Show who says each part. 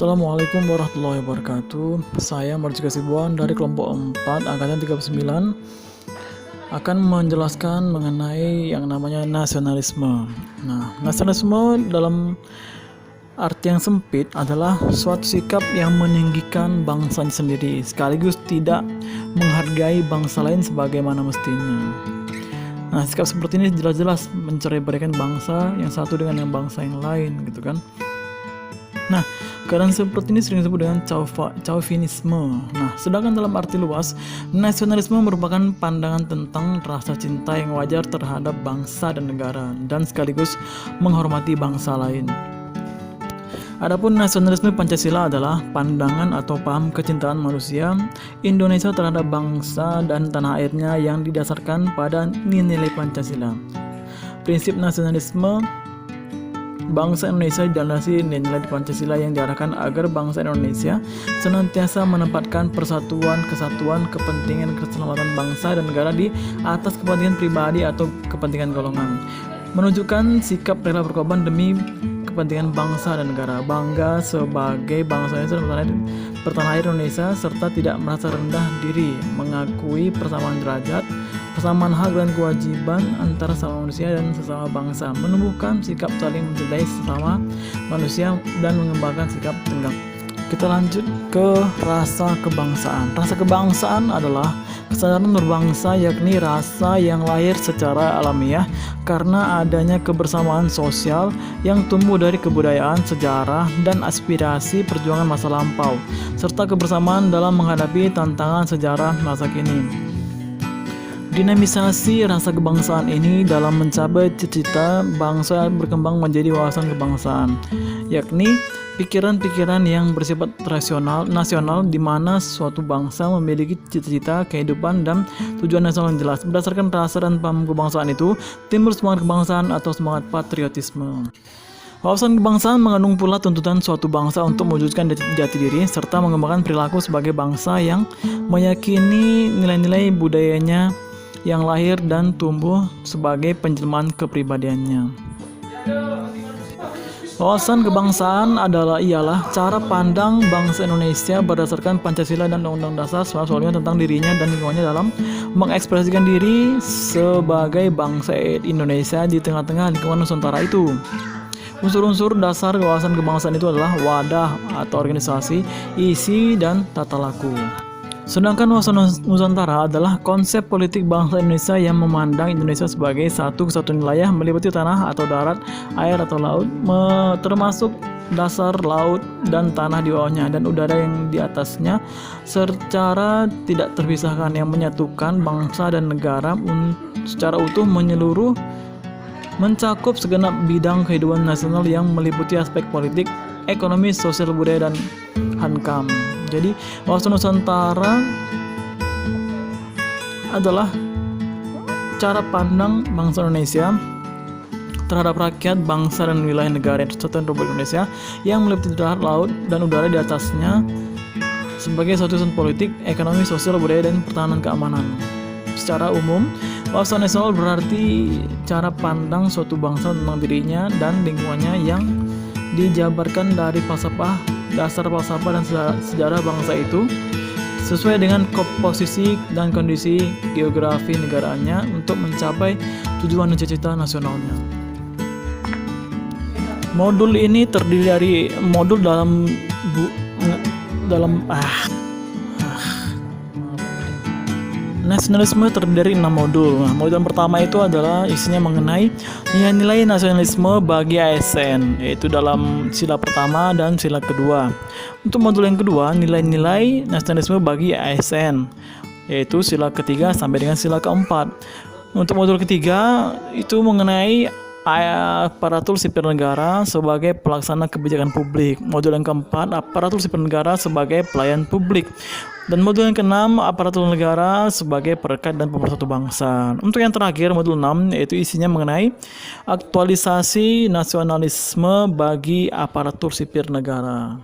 Speaker 1: Assalamualaikum warahmatullahi wabarakatuh. Saya Marjika Sibuan dari kelompok 4 angkatan 39 akan menjelaskan mengenai yang namanya nasionalisme. Nah, nasionalisme dalam arti yang sempit adalah suatu sikap yang meninggikan bangsanya sendiri sekaligus tidak menghargai bangsa lain sebagaimana mestinya. Nah, sikap seperti ini jelas-jelas mencerai-beraikan bangsa yang satu dengan yang bangsa yang lain, gitu kan. Nah, keadaan seperti ini sering disebut dengan chauvinisme. Nah, sedangkan dalam arti luas, nasionalisme merupakan pandangan tentang rasa cinta yang wajar terhadap bangsa dan negara, dan sekaligus menghormati bangsa lain. Adapun nasionalisme Pancasila adalah pandangan atau paham kecintaan manusia Indonesia terhadap bangsa dan tanah airnya yang didasarkan pada nilai Pancasila. Prinsip nasionalisme bangsa Indonesia dilandasi nilai Pancasila yang diarahkan agar bangsa Indonesia senantiasa menempatkan persatuan, kesatuan, kepentingan keselamatan bangsa dan negara di atas kepentingan pribadi atau kepentingan golongan. Menunjukkan sikap rela berkorban demi kepentingan bangsa dan negara, bangga sebagai bangsa Indonesia dan bertanah air Indonesia, serta tidak merasa rendah diri, mengakui persamaan derajat, persamaan hak dan kewajiban antara sesama manusia dan sesama bangsa, menumbuhkan sikap saling mencintai sesama manusia dan mengembangkan sikap tenggang. Kita lanjut ke rasa kebangsaan. Rasa kebangsaan adalah kesadaran berbangsa, yakni rasa yang lahir secara alamiah karena adanya kebersamaan sosial yang tumbuh dari kebudayaan, sejarah, dan aspirasi perjuangan masa lampau, serta kebersamaan dalam menghadapi tantangan sejarah masa kini. Dinamisasi rasa kebangsaan ini dalam mencapai cita-cita bangsa berkembang menjadi wawasan kebangsaan, yakni pikiran-pikiran yang bersifat rasional, nasional, di mana suatu bangsa memiliki cita-cita, kehidupan, dan tujuan nasional yang jelas. Berdasarkan rasa dan paham kebangsaan itu, timbul semangat kebangsaan atau semangat patriotisme. Wawasan kebangsaan mengandung pula tuntutan suatu bangsa untuk mewujudkan jati diri, serta mengembangkan perilaku sebagai bangsa yang meyakini nilai-nilai budayanya yang lahir dan tumbuh sebagai penjelmaan kepribadiannya. Wawasan kebangsaan ialah cara pandang bangsa Indonesia berdasarkan Pancasila dan Undang-Undang Dasar 1945 tentang dirinya dan lingkungannya dalam mengekspresikan diri sebagai bangsa Indonesia di tengah-tengah lingkungan Nusantara itu. Unsur-unsur dasar wawasan kebangsaan itu adalah wadah atau organisasi, isi, dan tata laku. Sedangkan wawasan Nusantara adalah konsep politik bangsa Indonesia yang memandang Indonesia sebagai satu kesatuan wilayah meliputi tanah atau darat, air atau laut, termasuk dasar laut dan tanah di bawahnya dan udara yang di atasnya, secara tidak terpisahkan, yang menyatukan bangsa dan negara secara utuh menyeluruh, mencakup segenap bidang kehidupan nasional yang meliputi aspek politik, ekonomi, sosial, budaya, dan hankam. Jadi, wawasan Nusantara adalah cara pandang bangsa Indonesia terhadap rakyat, bangsa, dan wilayah negara Kesatuan Republik Indonesia yang meliputi darat, laut, dan udara di atasnya sebagai suatu politik, ekonomi, sosial, budaya, dan pertahanan keamanan. Secara umum, wawasan nasional berarti cara pandang suatu bangsa tentang dirinya dan lingkungannya yang dijabarkan dari dasar falsafah dan sejarah bangsa itu sesuai dengan posisi dan kondisi geografi negaranya untuk mencapai tujuan dan cita-cita nasionalnya. Modul ini terdiri dari modul Nasionalisme terdiri dari 6 modul. Nah, modul yang pertama itu adalah isinya mengenai nilai-nilai nasionalisme bagi ASN, yaitu dalam sila pertama dan sila kedua. Untuk modul yang kedua, nilai-nilai nasionalisme bagi ASN, yaitu sila ketiga sampai dengan sila keempat. Untuk modul ketiga itu mengenai aparatur sipil negara sebagai pelaksana kebijakan publik. Modul yang keempat, aparatur sipil negara sebagai pelayan publik. Dan modul yang keenam, aparatur negara sebagai perekat dan pemersatu bangsa. Untuk yang terakhir, modul 6, yaitu isinya mengenai aktualisasi nasionalisme bagi aparatur sipil negara.